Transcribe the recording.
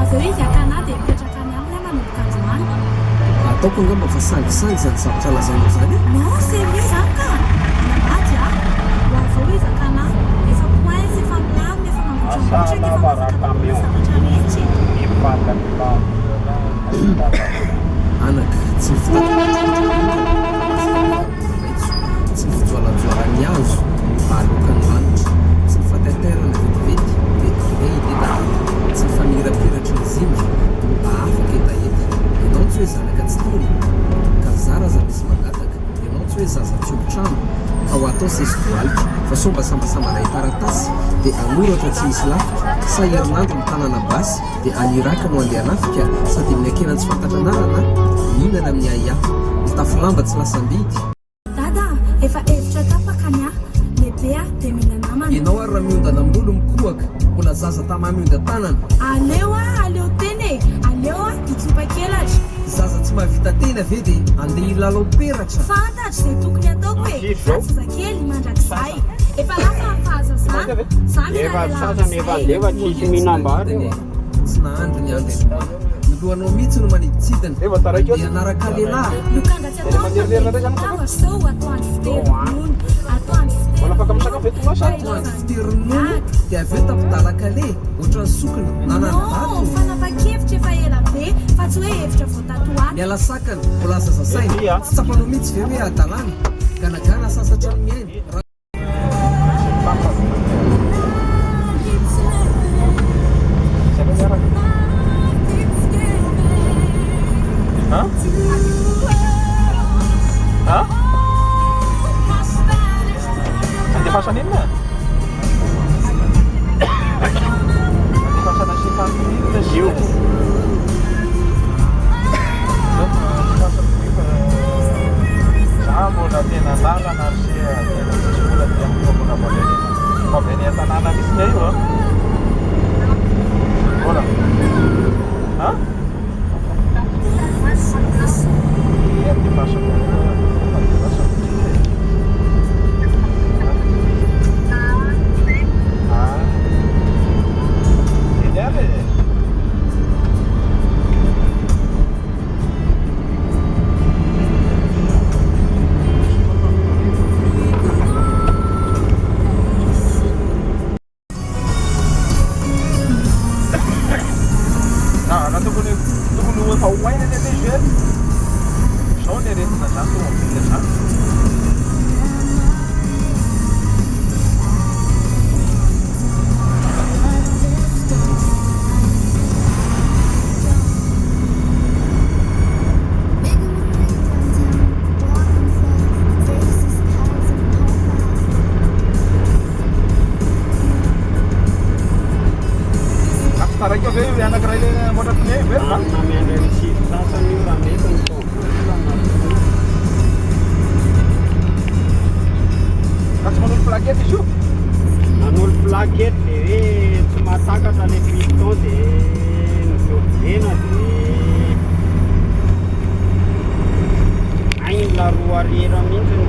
aveo izy akana dia mipetraka any aminy manomboka androany ataoko angamba fa sangisangy zany zavatra lazainao zany non sérieux zany ka anambady a ho aveo izy akana efa points efa milamina efa mangotramotra efa mazaka zavatra rehetra anaka tsy tsy mifijoalajoarany azo alokany lanitra tsy mifatanterana vetivety dia tsy mifamirapiratra ny zinga mba afaka etaeta ianao tsy hoe zanaka tsy tony ka zaraza misy mangataka ianao tsy hoe zaza tsy omotrano fa ho atao sesodoalitra fa somba sambasambanay taratasy dia anoratra tsy misy lafika sa herinandro ny tanana basy dia aniraka no andeha nafika sady amin'ny ankena tsy fantatra anarana mihinana amin'ny aia mitafilamba tsy lasambidy dada efa hevitra tapakany a lehibe a dia mihinanamana ianao ary raha miondana ambolo mikoaka mbola zaza tamamionda tanana aleo a aleo teny e aleo a itsopa kelatra zaza tsy mahavita tena ve dia andeha hilalao peratra fantatra izay tokony ataoko e zazakely mandrakizay efa lafa fahazazana efa tsisy mihinam-bary tsy nahandro ny andro milohanao mihitsy no maniditsidana dia anaraka lehilahy lokangatsy ataotawa sao atoandro fiteronono atoandro atoandro fiteronono dia aveo tapidalakale ohatrany sokiny nananodato fanapa-kevitra efa ela be fa tsy hoe hevitra voatatoany miala sakana mbola zazasaina tsy tsapanao mihitsy ve hoe adalana ganagana sasatra ny miaina Antipasan inna. Antipasan na si Pati na siyo. Sabo na tinatala na siya. Susulat yang ko na mabili. Mabili at ananalis ngayon. Wala. Ha? Antipasan na. Roa rira mintsy